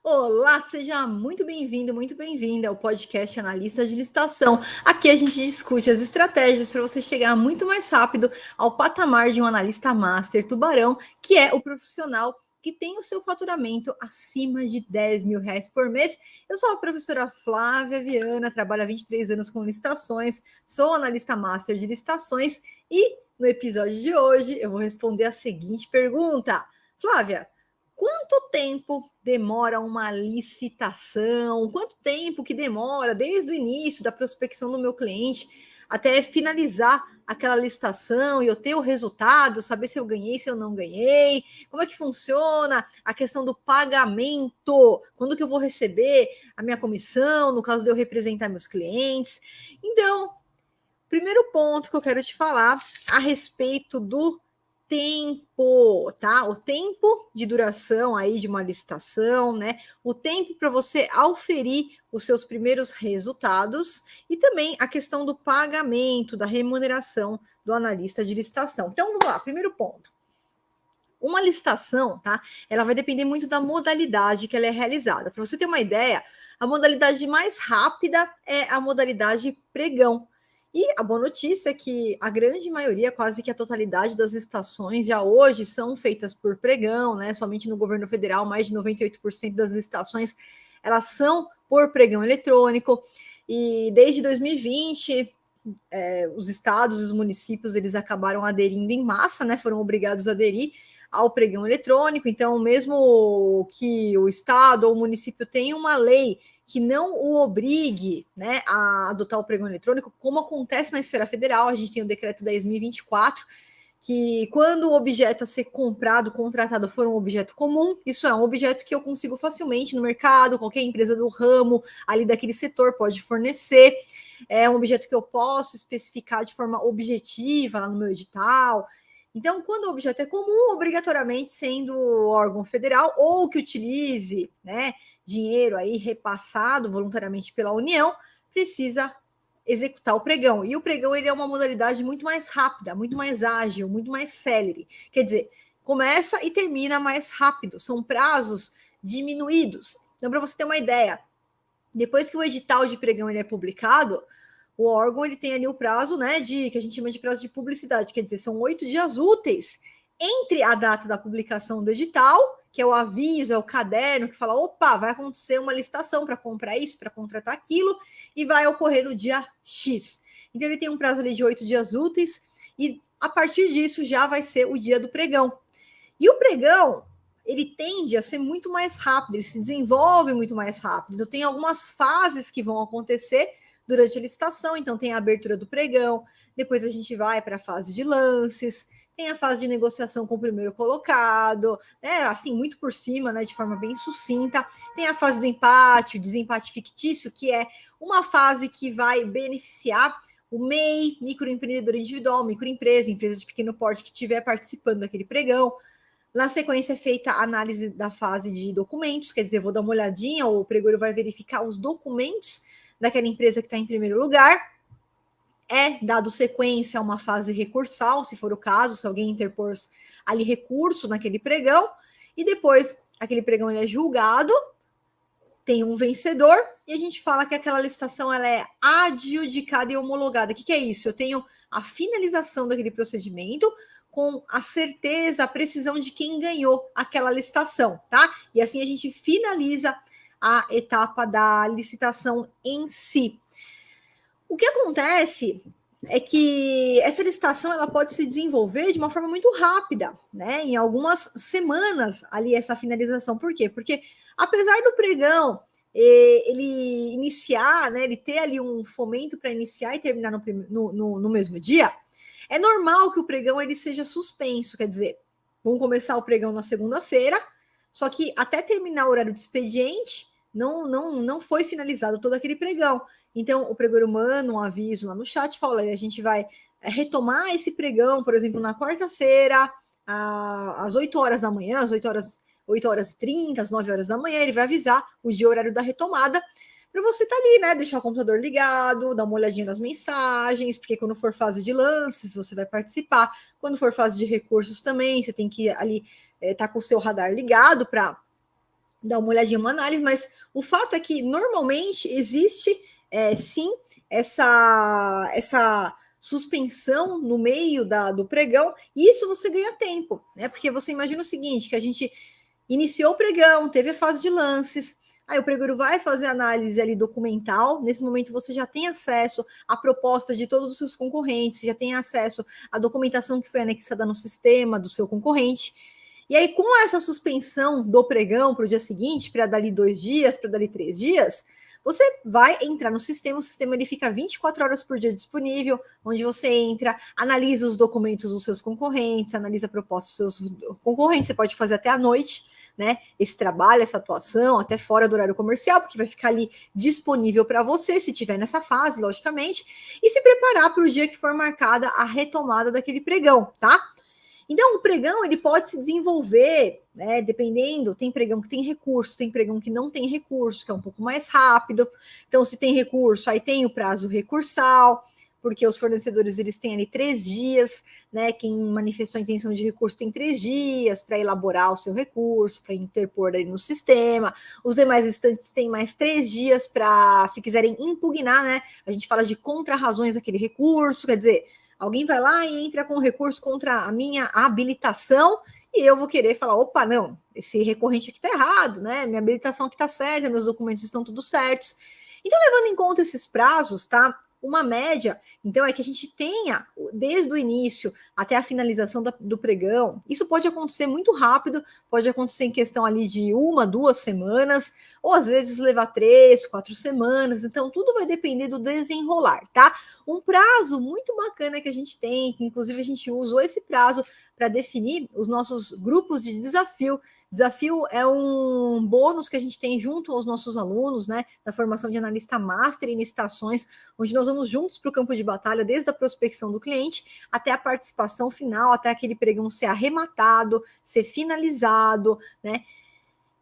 Olá, seja muito bem-vindo, muito bem-vinda ao podcast Analista de Licitação. Aqui a gente discute as estratégias para você chegar muito mais rápido ao patamar de um analista master tubarão, que é o profissional que tem o seu faturamento acima de R$ 10.000 por mês. Eu sou a professora Flávia Viana, trabalho há 23 anos com licitações, sou analista master de licitações e no episódio de hoje eu vou responder a seguinte pergunta. Flávia, quanto tempo demora uma licitação? Quanto tempo que demora desde o início da prospecção do meu cliente até finalizar aquela licitação e eu ter o resultado, saber se eu ganhei, se eu não ganhei? Como é que funciona a questão do pagamento? Quando que eu vou receber a minha comissão, no caso de eu representar meus clientes? Então, primeiro ponto que eu quero te falar a respeito do tempo, tá? O tempo de duração aí de uma licitação, né? O tempo para você auferir os seus primeiros resultados e também a questão do pagamento, da remuneração do analista de licitação. Então, vamos lá, primeiro ponto. Uma licitação, tá? Ela vai depender muito da modalidade que ela é realizada. Para você ter uma ideia, a modalidade mais rápida é a modalidade pregão. E a boa notícia é que a grande maioria, quase que a totalidade das licitações já hoje são feitas por pregão, né? Somente no governo federal, mais de 98% das licitações elas são por pregão eletrônico. E desde 2020, os estados e os municípios eles acabaram aderindo em massa, né? Foram obrigados a aderir ao pregão eletrônico. Então, mesmo que o estado ou o município tenha uma lei que não o obrigue, né, a adotar o pregão eletrônico, como acontece na esfera federal, a gente tem o decreto 10.024, que quando o objeto a ser comprado, contratado for um objeto comum, isso é um objeto que eu consigo facilmente no mercado, qualquer empresa do ramo ali daquele setor pode fornecer, é um objeto que eu posso especificar de forma objetiva lá no meu edital. Então, quando o objeto é comum, obrigatoriamente sendo órgão federal ou que utilize, né, dinheiro aí repassado voluntariamente pela União, precisa executar o pregão. E o pregão ele é uma modalidade muito mais rápida, muito mais ágil, muito mais célere. Quer dizer, começa e termina mais rápido. São prazos diminuídos. Então, para você ter uma ideia, depois que o edital de pregão ele é publicado, o órgão ele tem ali o prazo, né, de que a gente chama de prazo de publicidade, quer dizer, são 8 dias úteis entre a data da publicação do edital, que é o aviso, é o caderno que fala, opa, vai acontecer uma licitação para comprar isso, para contratar aquilo, e vai ocorrer no dia X. Então ele tem um prazo ali de 8 dias úteis, e a partir disso já vai ser o dia do pregão. E o pregão, ele tende a ser muito mais rápido, ele se desenvolve muito mais rápido. Então tem algumas fases que vão acontecer durante a licitação, então tem a abertura do pregão, depois a gente vai para a fase de lances, tem a fase de negociação com o primeiro colocado, né, assim, muito por cima, né, de forma bem sucinta, tem a fase do empate, o desempate fictício, que é uma fase que vai beneficiar o MEI, microempreendedor individual, microempresa, empresa de pequeno porte que estiver participando daquele pregão. Na sequência é feita a análise da fase de documentos, quer dizer, vou dar uma olhadinha, o pregoeiro vai verificar os documentos daquela empresa que está em primeiro lugar, é dado sequência a uma fase recursal, se for o caso, se alguém interpor ali recurso naquele pregão, e depois aquele pregão ele é julgado, tem um vencedor, e a gente fala que aquela licitação ela é adjudicada e homologada. O que é isso? Eu tenho a finalização daquele procedimento com a certeza, a precisão de quem ganhou aquela licitação, tá? E assim a gente finaliza a etapa da licitação em si. O que acontece é que essa licitação ela pode se desenvolver de uma forma muito rápida, né? Em algumas semanas ali essa finalização. Por quê? Porque apesar do pregão ele iniciar, né? Ele ter ali um fomento para iniciar e terminar no mesmo dia, é normal que o pregão ele seja suspenso, quer dizer, vamos começar o pregão na segunda-feira, só que até terminar o horário de expediente não foi finalizado todo aquele pregão. Então, o pregoeiro manda um aviso lá no chat, fala, a gente vai retomar esse pregão, por exemplo, na quarta-feira, às 8 horas da manhã, às 8 horas e 30, às 9 horas da manhã, ele vai avisar o dia horário da retomada, para você estar ali, né? Deixar o computador ligado, dar uma olhadinha nas mensagens, porque quando for fase de lances, você vai participar. Quando for fase de recursos também, você tem que ali estar com o seu radar ligado para dar uma olhadinha, uma análise, mas o fato é que normalmente existe sim essa suspensão no meio do pregão, e isso você ganha tempo, né? Porque você imagina o seguinte: que a gente iniciou o pregão, teve a fase de lances. Aí o pregoeiro vai fazer análise ali documental. Nesse momento você já tem acesso à proposta de todos os seus concorrentes, já tem acesso à documentação que foi anexada no sistema do seu concorrente. E aí, com essa suspensão do pregão para o dia seguinte, para dali 2 dias, para dali 3 dias, você vai entrar no sistema, o sistema ele fica 24 horas por dia disponível, onde você entra, analisa os documentos dos seus concorrentes, analisa a proposta dos seus concorrentes, você pode fazer até à noite, né? Esse trabalho, essa atuação, até fora do horário comercial, porque vai ficar ali disponível para você, se tiver nessa fase, logicamente, e se preparar para o dia que for marcada a retomada daquele pregão, tá? Então, o pregão ele pode se desenvolver, né, dependendo, tem pregão que tem recurso, tem pregão que não tem recurso, que é um pouco mais rápido. Então, se tem recurso, aí tem o prazo recursal, porque os fornecedores eles têm ali 3 dias, né? Quem manifestou a intenção de recurso tem 3 dias para elaborar o seu recurso, para interpor ali no sistema. Os demais instantes têm mais 3 dias para, se quiserem impugnar, né? A gente fala de contra-razões daquele recurso, quer dizer, alguém vai lá e entra com recurso contra a minha habilitação e eu vou querer falar, opa, não, esse recorrente aqui tá errado, né? Minha habilitação aqui tá certa, meus documentos estão tudo certos. Então, levando em conta esses prazos, tá? Uma média, então, é que a gente tenha, desde o início até a finalização do pregão. Isso pode acontecer muito rápido, pode acontecer em questão ali de 1, 2 semanas, ou às vezes levar 3, 4 semanas. Então, tudo vai depender do desenrolar, tá? Um prazo muito bacana que a gente tem, que inclusive a gente usou esse prazo para definir os nossos grupos de desafio. Desafio é um bônus que a gente tem junto aos nossos alunos, né, da formação de analista master em licitações, onde nós vamos juntos para o campo de batalha, desde a prospecção do cliente até a participação final, até aquele pregão ser arrematado, ser finalizado, né?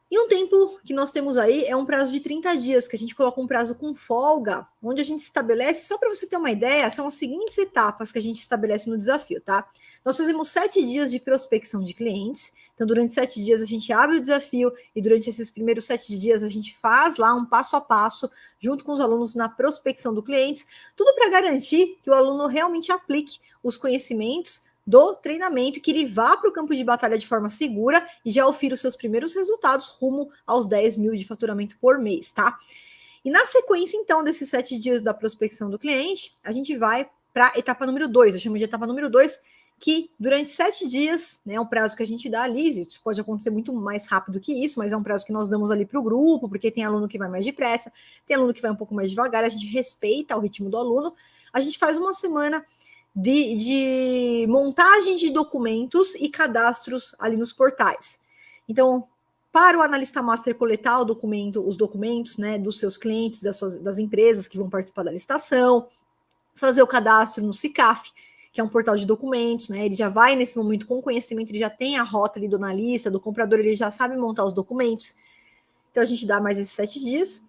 E um tempo que nós temos aí é um prazo de 30 dias, que a gente coloca um prazo com folga, onde a gente estabelece, só para você ter uma ideia, são as seguintes etapas que a gente estabelece no desafio, tá? Nós fazemos 7 dias de prospecção de clientes, então durante 7 dias a gente abre o desafio e durante esses primeiros 7 dias a gente faz lá um passo a passo, junto com os alunos na prospecção do cliente, tudo para garantir que o aluno realmente aplique os conhecimentos do treinamento, que ele vá para o campo de batalha de forma segura e já ofira os seus primeiros resultados rumo aos 10 mil de faturamento por mês, tá? E na sequência, então, desses 7 dias da prospecção do cliente, a gente vai para a etapa número 2, eu chamo de etapa número 2, que durante 7 dias, né, é um prazo que a gente dá ali, isso pode acontecer muito mais rápido que isso, mas é um prazo que nós damos ali para o grupo, porque tem aluno que vai mais depressa, tem aluno que vai um pouco mais devagar, a gente respeita o ritmo do aluno, a gente faz uma semana de montagem de documentos e cadastros ali nos portais. Então, para o analista master coletar os documentos, né, dos seus clientes, das empresas que vão participar da licitação, fazer o cadastro no SICAF, que é um portal de documentos, né? Ele já vai nesse momento com conhecimento, ele já tem a rota ali do analista, do comprador, ele já sabe montar os documentos. Então a gente dá mais esses 7 dias.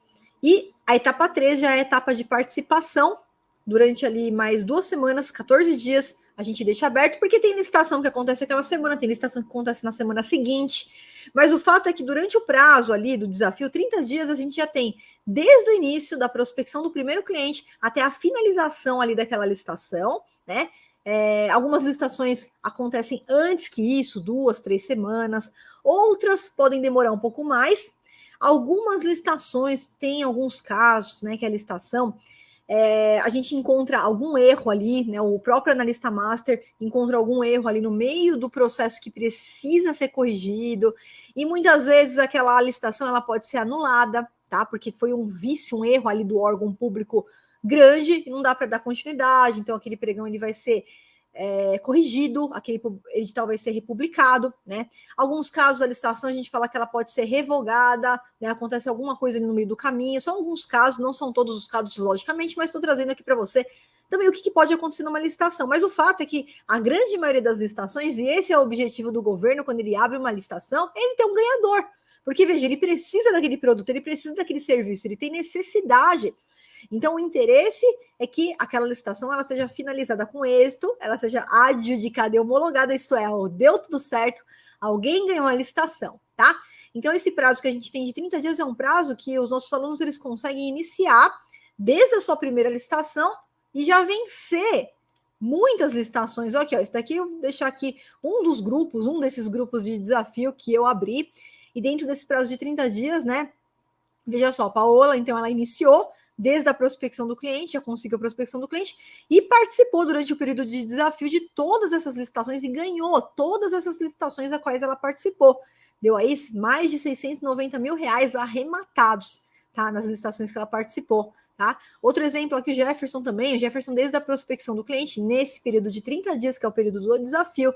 E a etapa 3 já é a etapa de participação. Durante ali mais 2 semanas, 14 dias, a gente deixa aberto, porque tem licitação que acontece aquela semana, tem licitação que acontece na semana seguinte. Mas o fato é que durante o prazo ali do desafio, 30 dias, a gente já tem, desde o início da prospecção do primeiro cliente até a finalização ali daquela licitação, né? Algumas licitações acontecem antes que isso, 2, 3 semanas, outras podem demorar um pouco mais. Algumas licitações têm alguns casos, né, que a licitação a gente encontra algum erro ali, né? O próprio analista master encontra algum erro ali no meio do processo que precisa ser corrigido, e muitas vezes aquela licitação ela pode ser anulada, tá? Porque foi um vício, um erro ali do órgão público grande, e não dá para dar continuidade, então aquele pregão ele vai ser corrigido, aquele edital vai ser republicado, né? Alguns casos a licitação a gente fala que ela pode ser revogada, né? Acontece alguma coisa ali no meio do caminho, são alguns casos, não são todos os casos, logicamente, mas estou trazendo aqui para você também o que pode acontecer numa licitação. Mas o fato é que a grande maioria das licitações, e esse é o objetivo do governo quando ele abre uma licitação, é ele ter um ganhador. Porque, veja, ele precisa daquele produto, ele precisa daquele serviço, ele tem necessidade. Então, o interesse é que aquela licitação ela seja finalizada com êxito, ela seja adjudicada e homologada, isso é, deu tudo certo, alguém ganhou a licitação, tá? Então, esse prazo que a gente tem de 30 dias é um prazo que os nossos alunos eles conseguem iniciar desde a sua primeira licitação e já vencer muitas licitações. Aqui, ó, esse daqui eu vou deixar aqui um desses grupos de desafio que eu abri, e dentro desse prazo de 30 dias, né? Veja só, a Paola, então, ela iniciou desde a prospecção do cliente, já conseguiu a prospecção do cliente e participou durante o período de desafio de todas essas licitações e ganhou todas essas licitações a quais ela participou. Deu aí mais de 690 mil reais arrematados, tá? Nas licitações que ela participou, tá? Outro exemplo aqui, o Jefferson também. O Jefferson, desde a prospecção do cliente, nesse período de 30 dias, que é o período do desafio,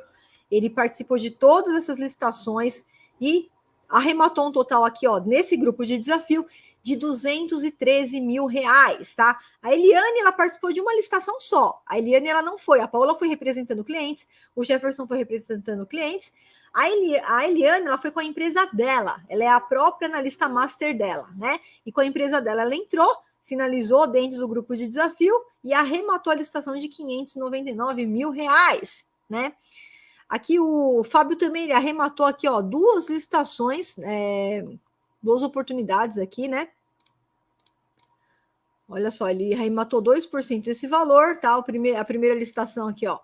ele participou de todas essas licitações e arrematou um total aqui, ó, nesse grupo de desafio, de 213 mil reais, tá? A Eliane, ela participou de uma licitação só. A Eliane, ela não foi. A Paola foi representando clientes, o Jefferson foi representando clientes. A Eliane, ela foi com a empresa dela. Ela é a própria analista master dela, né? E com a empresa dela, ela entrou, finalizou dentro do grupo de desafio e arrematou a licitação de 599 mil reais, né? Aqui o Fábio também, ele arrematou aqui, ó, duas licitações, duas oportunidades aqui, né? Olha só, ele arrematou 2% desse valor, tá? A primeira licitação aqui, ó,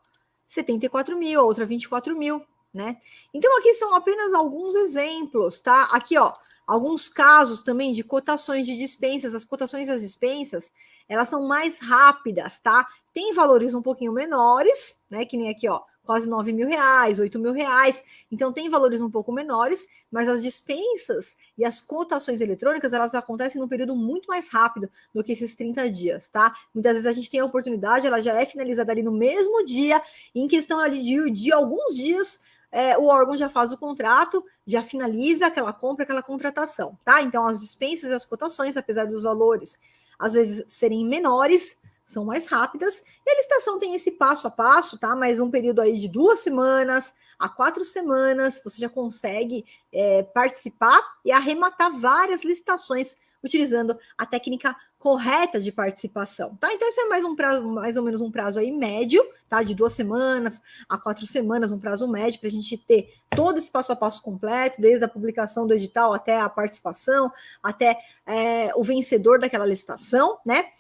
74 mil, a outra 24 mil, né? Então, aqui são apenas alguns exemplos, tá? Aqui, ó, alguns casos também de cotações de dispensas. As cotações das dispensas, elas são mais rápidas, tá? Tem valores um pouquinho menores, né? Que nem aqui, ó, quase 9 mil reais, 8 mil reais. Então, tem valores um pouco menores, mas as dispensas e as cotações eletrônicas, elas acontecem num período muito mais rápido do que esses 30 dias, tá? Muitas vezes a gente tem a oportunidade, ela já é finalizada ali no mesmo dia, em questão ali de alguns dias, o órgão já faz o contrato, já finaliza aquela compra, aquela contratação, tá? Então, as dispensas e as cotações, apesar dos valores às vezes serem menores, são mais rápidas, e a licitação tem esse passo a passo, tá? Mas um período aí de 2 semanas a 4 semanas, você já consegue participar e arrematar várias licitações utilizando a técnica correta de participação, tá? Então, esse é mais um prazo, mais ou menos um prazo aí médio, tá? De 2 semanas a 4 semanas, um prazo médio para a gente ter todo esse passo a passo completo, desde a publicação do edital até a participação, até o vencedor daquela licitação, né?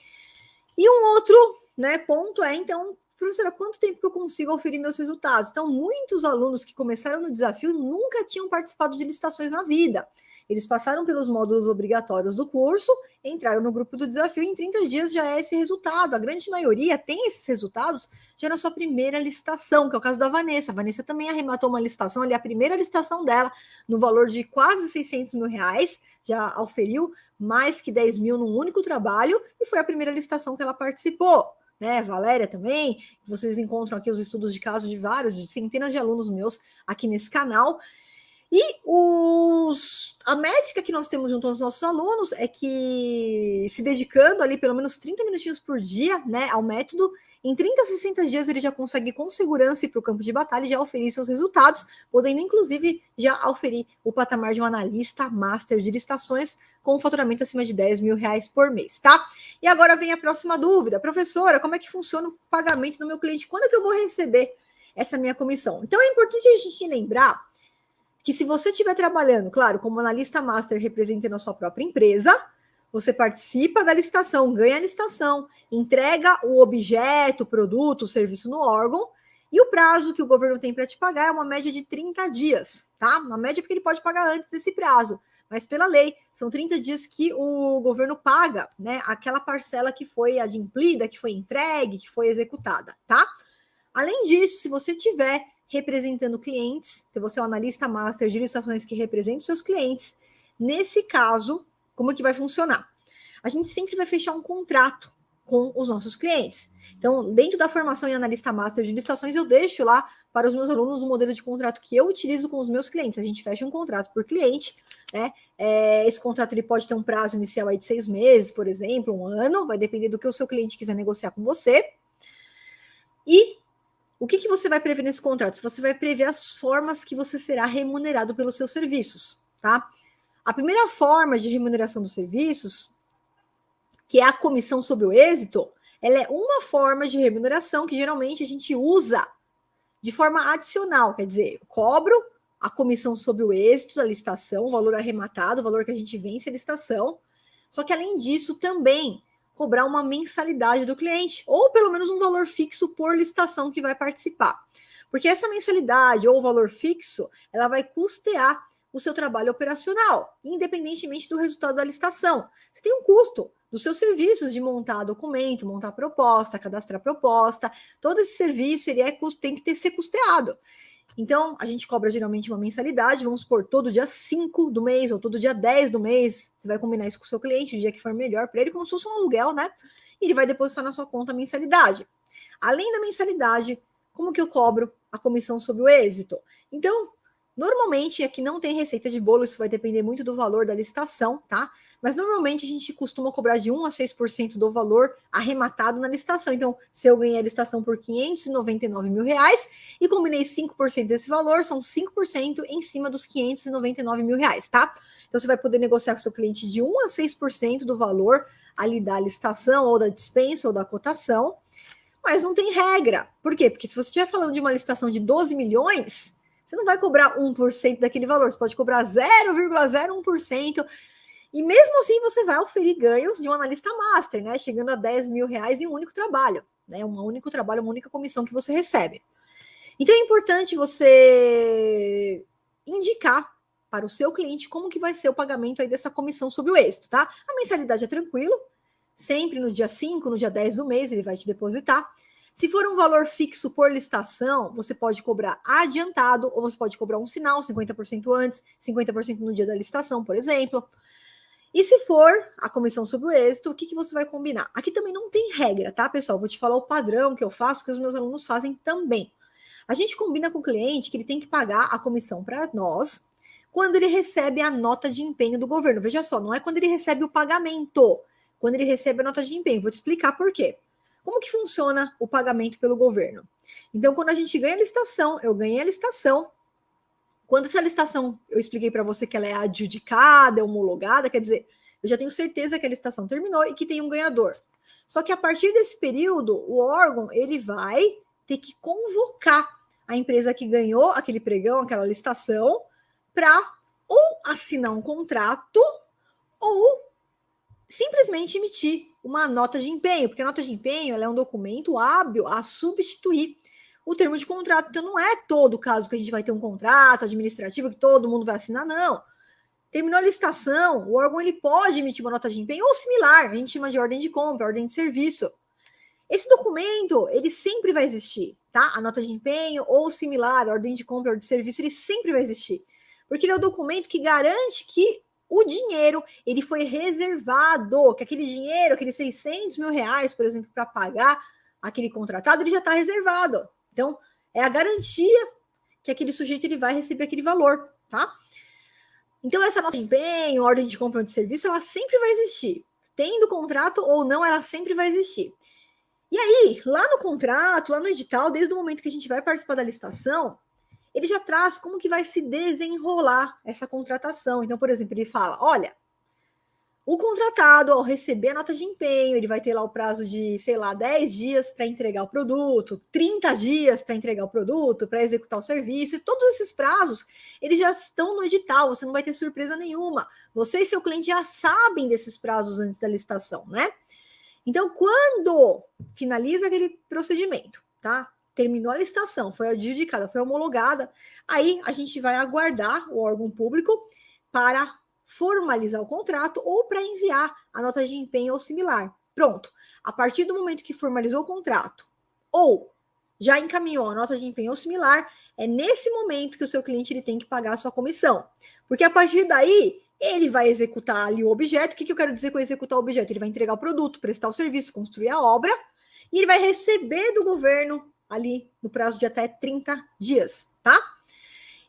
E um outro, né, ponto é, então, professora, quanto tempo que eu consigo oferir meus resultados? Então, muitos alunos que começaram no desafio nunca tinham participado de licitações na vida. Eles passaram pelos módulos obrigatórios do curso, entraram no grupo do desafio e em 30 dias já é esse resultado. A grande maioria tem esses resultados já na sua primeira licitação, que é o caso da Vanessa. A Vanessa também arrematou uma licitação, ali a primeira licitação dela, no valor de quase 600 mil reais, já auferiu mais que 10 mil num único trabalho, e foi a primeira licitação que ela participou. Né, Valéria também, vocês encontram aqui os estudos de caso de vários, de centenas de alunos meus aqui nesse canal. E a métrica que nós temos junto aos nossos alunos é que, se dedicando ali pelo menos 30 minutinhos por dia, né, ao método, em 30 a 60 dias ele já consegue com segurança ir para o campo de batalha e já oferir seus resultados, podendo inclusive já oferir o patamar de um analista master de licitações com um faturamento acima de 10 mil reais por mês, tá? E agora vem a próxima dúvida. Professora, como é que funciona o pagamento do meu cliente? Quando é que eu vou receber essa minha comissão? Então é importante a gente lembrar que, se você estiver trabalhando, claro, como analista master representando a sua própria empresa, você participa da licitação, ganha a licitação, entrega o objeto, o produto, o serviço no órgão, e o prazo que o governo tem para te pagar é uma média de 30 dias, tá? Uma média porque ele pode pagar antes desse prazo, mas pela lei, são 30 dias que o governo paga, né? Aquela parcela que foi adimplida, que foi entregue, que foi executada, tá? Além disso, se você tiver representando clientes, se você é um analista master de licitações que representa os seus clientes, nesse caso, como é que vai funcionar? A gente sempre vai fechar um contrato com os nossos clientes. Então, dentro da formação em analista master de licitações, eu deixo lá para os meus alunos o modelo de contrato que eu utilizo com os meus clientes. A gente fecha um contrato por cliente, né? Esse contrato ele pode ter um prazo inicial aí de 6 meses, por exemplo, 1 ano, vai depender do que o seu cliente quiser negociar com você. E o que você vai prever nesse contrato? Você vai prever as formas que você será remunerado pelos seus serviços, tá? A primeira forma de remuneração dos serviços, que é a comissão sobre o êxito, ela é uma forma de remuneração que geralmente a gente usa de forma adicional, quer dizer, eu cobro a comissão sobre o êxito da licitação, o valor arrematado, o valor que a gente vence a licitação. Só que, além disso, também cobrar uma mensalidade do cliente, ou pelo menos um valor fixo por licitação que vai participar. Porque essa mensalidade ou valor fixo, ela vai custear o seu trabalho operacional, independentemente do resultado da licitação. Você tem um custo dos seus serviços de montar documento, montar proposta, cadastrar proposta, todo esse serviço ele tem que ser custeado. Então, a gente cobra geralmente uma mensalidade, vamos supor, todo dia 5 do mês ou todo dia 10 do mês, você vai combinar isso com o seu cliente, o dia que for melhor para ele, como se fosse um aluguel, né? E ele vai depositar na sua conta a mensalidade. Além da mensalidade, como que eu cobro a comissão sobre o êxito? Então, normalmente, aqui não tem receita de bolo, isso vai depender muito do valor da licitação, tá? Mas normalmente a gente costuma cobrar de 1 a 6% do valor arrematado na licitação. Então, se eu ganhei a licitação por R$599 mil e combinei 5% desse valor, são 5% em cima dos R$599 mil, tá? Então, você vai poder negociar com o seu cliente de 1 a 6% do valor ali da licitação, ou da dispensa, ou da cotação, mas não tem regra. Por quê? Porque se você estiver falando de uma licitação de 12 milhões, você não vai cobrar 1% daquele valor, você pode cobrar 0,01%, e mesmo assim você vai oferir ganhos de um analista master, né? Chegando a R$10 mil em um único trabalho, né? Um único trabalho, uma única comissão que você recebe. Então é importante você indicar para o seu cliente como que vai ser o pagamento aí dessa comissão sobre o êxito, tá? A mensalidade é tranquilo, sempre no dia 5, no dia 10 do mês ele vai te depositar. Se for um valor fixo por licitação, você pode cobrar adiantado, ou você pode cobrar um sinal, 50% antes, 50% no dia da licitação, por exemplo. E se for a comissão sobre o êxito, o que você vai combinar? Aqui também não tem regra, tá, pessoal? Vou te falar o padrão que eu faço, que os meus alunos fazem também. A gente combina com o cliente que ele tem que pagar a comissão para nós quando ele recebe a nota de empenho do governo. Veja só, não é quando ele recebe o pagamento, quando ele recebe a nota de empenho. Vou te explicar por quê. Como que funciona o pagamento pelo governo? Então, quando a gente ganha a licitação, eu ganhei a licitação. Quando essa licitação, eu expliquei para você que ela é adjudicada, é homologada, quer dizer, eu já tenho certeza que a licitação terminou e que tem um ganhador. Só que a partir desse período, o órgão, ele vai ter que convocar a empresa que ganhou aquele pregão, aquela licitação, para ou assinar um contrato ou simplesmente emitir uma nota de empenho, porque a nota de empenho ela é um documento hábil a substituir o termo de contrato. Então, não é todo caso que a gente vai ter um contrato administrativo que todo mundo vai assinar, não. Terminou a licitação, o órgão ele pode emitir uma nota de empenho ou similar, a gente chama de ordem de compra, ordem de serviço. Esse documento, ele sempre vai existir, tá? A nota de empenho ou similar, ordem de compra, ordem de serviço, ele sempre vai existir. Porque ele é o documento que garante que o dinheiro, ele foi reservado, que aquele dinheiro, aqueles R$600 mil, por exemplo, para pagar aquele contratado, ele já está reservado. Então, é a garantia que aquele sujeito ele vai receber aquele valor, tá? Então, essa nota de empenho, ordem de compra ou de serviço, ela sempre vai existir. Tendo contrato ou não, ela sempre vai existir. E aí, lá no contrato, lá no edital, desde o momento que a gente vai participar da licitação, ele já traz como que vai se desenrolar essa contratação. Então, por exemplo, ele fala, olha, o contratado, ao receber a nota de empenho, ele vai ter lá o prazo de, 10 dias para entregar o produto, 30 dias para entregar o produto, para executar o serviço, e todos esses prazos, eles já estão no edital, você não vai ter surpresa nenhuma. Você e seu cliente já sabem desses prazos antes da licitação, né? Então, quando finaliza aquele procedimento, tá? Terminou a licitação, foi adjudicada, foi homologada, aí a gente vai aguardar o órgão público para formalizar o contrato ou para enviar a nota de empenho ou similar. Pronto. A partir do momento que formalizou o contrato ou já encaminhou a nota de empenho ou similar, é nesse momento que o seu cliente ele tem que pagar a sua comissão. Porque a partir daí, ele vai executar ali o objeto. O que eu quero dizer com executar o objeto? Ele vai entregar o produto, prestar o serviço, construir a obra, e ele vai receber do governo ali no prazo de até 30 dias, tá?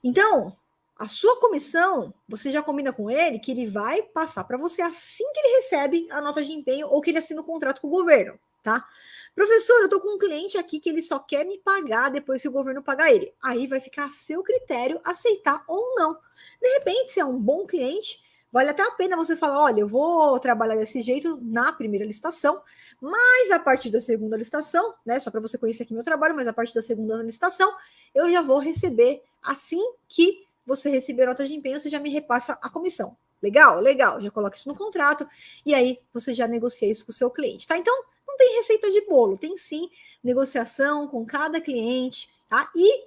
Então, a sua comissão, você já combina com ele que ele vai passar para você assim que ele recebe a nota de empenho ou que ele assina o contrato com o governo, tá? Professor, eu tô com um cliente aqui que ele só quer me pagar depois que o governo pagar ele. Aí vai ficar a seu critério aceitar ou não. De repente, se é um bom cliente, vale até a pena você falar, olha, eu vou trabalhar desse jeito na primeira licitação, mas a partir da segunda licitação, né, só para você conhecer aqui meu trabalho, mas a partir da segunda licitação, eu já vou receber assim que você receber nota de empenho, você já me repassa a comissão. Legal? Legal. Já coloca isso no contrato e aí você já negocia isso com o seu cliente, tá? Então, não tem receita de bolo, tem sim negociação com cada cliente, tá? E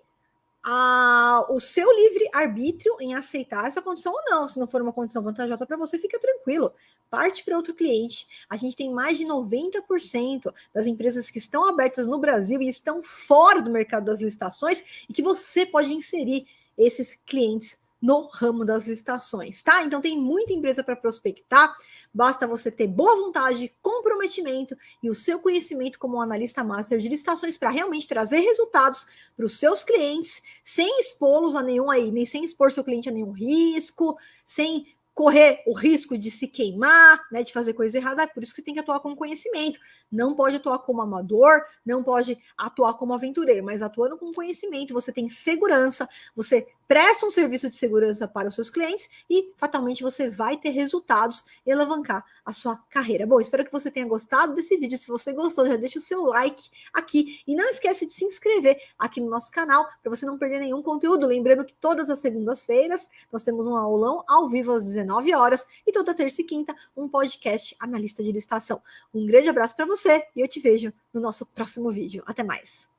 o seu livre-arbítrio em aceitar essa condição ou não. Se não for uma condição vantajosa para você, fica tranquilo. Parte para outro cliente. A gente tem mais de 90% das empresas que estão abertas no Brasil e estão fora do mercado das licitações e que você pode inserir esses clientes no ramo das licitações, tá? Então tem muita empresa para prospectar, basta você ter boa vontade, comprometimento e o seu conhecimento como um analista master de licitações para realmente trazer resultados para os seus clientes, sem expô-los a nenhum aí, nem sem expor seu cliente a nenhum risco, sem correr o risco de se queimar, né, de fazer coisa errada. É por isso que você tem que atuar com conhecimento. Não pode atuar como amador, não pode atuar como aventureiro, mas atuando com conhecimento, você tem segurança, você presta um serviço de segurança para os seus clientes e, fatalmente, você vai ter resultados e alavancar a sua carreira. Bom, espero que você tenha gostado desse vídeo. Se você gostou, já deixa o seu like aqui e não esquece de se inscrever aqui no nosso canal para você não perder nenhum conteúdo. Lembrando que todas as segundas-feiras nós temos um aulão ao vivo às 19 horas e toda terça e quinta um podcast analista de licitação. Um grande abraço para você e eu te vejo no nosso próximo vídeo. Até mais!